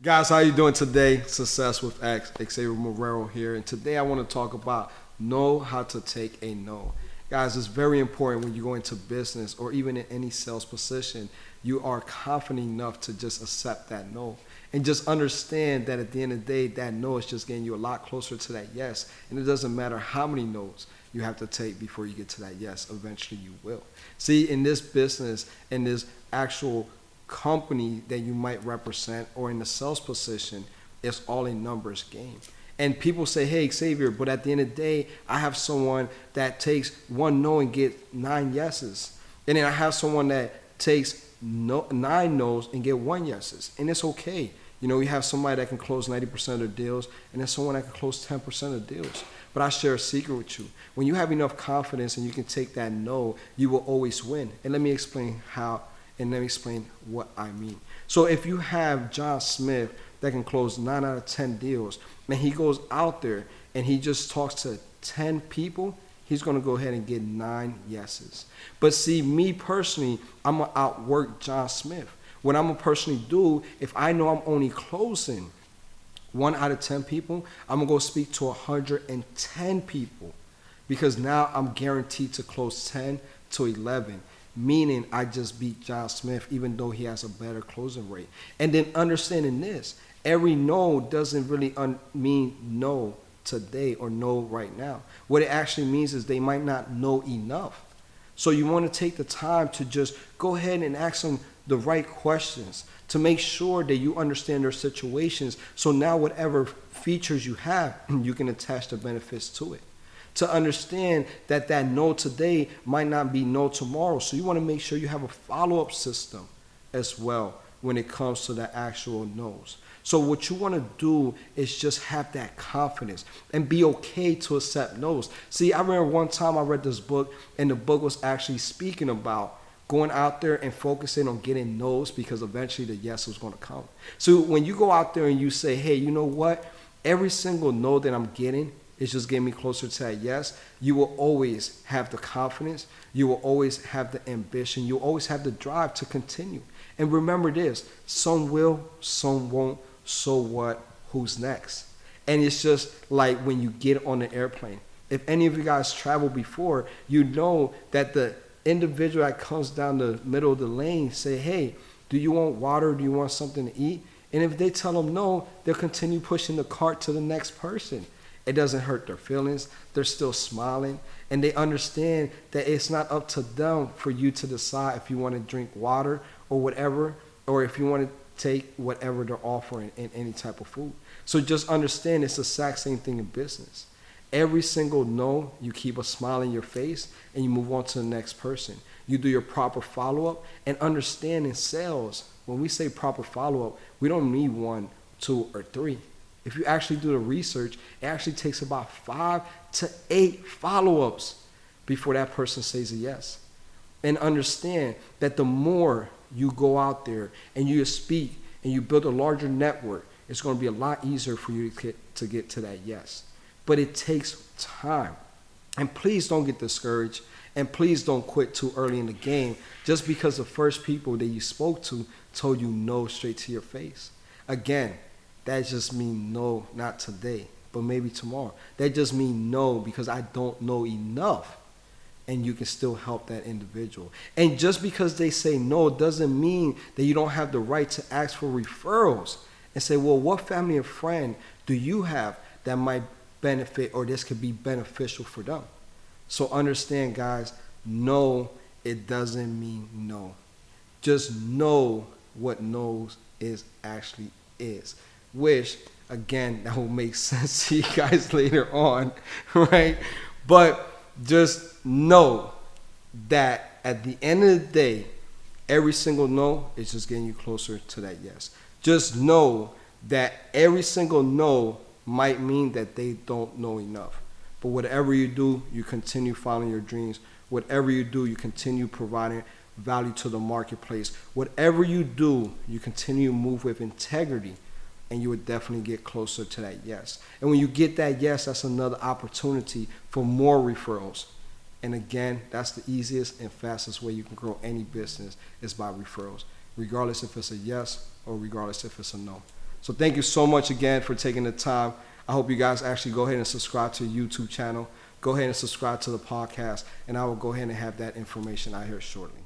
Guys, how you doing today? Success with X, Xavier Marrero here, and today I want to talk about know how to take a no. Guys, it's very important when you go into business or even in any sales position, you are confident enough to just accept that no. And just understand that at the end of the day, that no is just getting you a lot closer to that yes. And it doesn't matter how many no's you have to take before you get to that yes. Eventually you will. See, in this business, in this actual company that you might represent or in the sales position, it's all a numbers game. And people say, hey, Xavier, but at the end of the day, I have someone that takes one no and get 9 yeses. And then I have someone that takes 9 no's and get 1 yeses. And it's okay. You know, you have somebody that can close 90% of their deals, and then someone that can close 10% of the deals. But I share a secret with you. When you have enough confidence and you can take that no, you will always win. And let me explain how, and let me explain what I mean. So if you have John Smith that can close 9 out of 10 deals, and he goes out there and he just talks to 10 people, he's going to go ahead and get 9 yeses. But see, me personally, I'm going to outwork John Smith. What I'm going to personally do, if I know I'm only closing 1 out of 10 people, I'm going to go speak to 110 people, because now I'm guaranteed to close 10 to 11. Meaning I just beat John Smith even though he has a better closing rate. And then understanding this, every no doesn't really mean no today or no right now. What it actually means is they might not know enough. So you want to take the time to just go ahead and ask them the right questions to make sure that you understand their situations. So now whatever features you have, you can attach the benefits to it. To understand that that no today might not be no tomorrow. So you want to make sure you have a follow-up system as well when it comes to the actual no's. So what you want to do is just have that confidence and be okay to accept no's. See, I remember one time I read this book, and the book was actually speaking about going out there and focusing on getting no's, because eventually the yes was going to come. So when you go out there and you say, hey, you know what? Every single no that I'm getting, it's just getting me closer to that yes, you will always have the confidence. You will always have the ambition. You'll always have the drive to continue. And remember this, some will, some won't, so what, who's next? And it's just like when you get on the airplane. If any of you guys traveled before, you know that the individual that comes down the middle of the lane say, hey, do you want water? Do you want something to eat? And if they tell them no, they'll continue pushing the cart to the next person. It doesn't hurt their feelings. They're still smiling. And they understand that it's not up to them for you to decide if you want to drink water or whatever, or if you want to take whatever they're offering in any type of food. So just understand it's the exact same thing in business. Every single no, you keep a smile in your face and you move on to the next person. You do your proper follow-up, and understand in sales, when we say proper follow-up, we don't need 1, 2, or 3. If you actually do the research, it actually takes about 5 to 8 follow-ups before that person says a yes. And understand that the more you go out there and you speak and you build a larger network, it's going to be a lot easier for you to get to that yes. But it takes time. And please don't get discouraged, and please don't quit too early in the game just because the first people that you spoke to told you no straight to your face. Again, that just means no, not today, but maybe tomorrow. That just means no because I don't know enough, and you can still help that individual. And just because they say no doesn't mean that you don't have the right to ask for referrals and say, well, what family and friend do you have that might benefit, or this could be beneficial for them? So understand, guys, no, it doesn't mean no. Just know what no's actually is. Which, again, that will make sense to you guys later on, right? But just know that at the end of the day, every single no is just getting you closer to that yes. Just know that every single no might mean that they don't know enough. But whatever you do, you continue following your dreams. Whatever you do, you continue providing value to the marketplace. Whatever you do, you continue to move with integrity, and you would definitely get closer to that yes. And when you get that yes, that's another opportunity for more referrals. And again, that's the easiest and fastest way you can grow any business is by referrals, regardless if it's a yes or regardless if it's a no. So thank you so much again for taking the time. I hope you guys actually go ahead and subscribe to the YouTube channel. Go ahead and subscribe to the podcast, and I will go ahead and have that information out here shortly.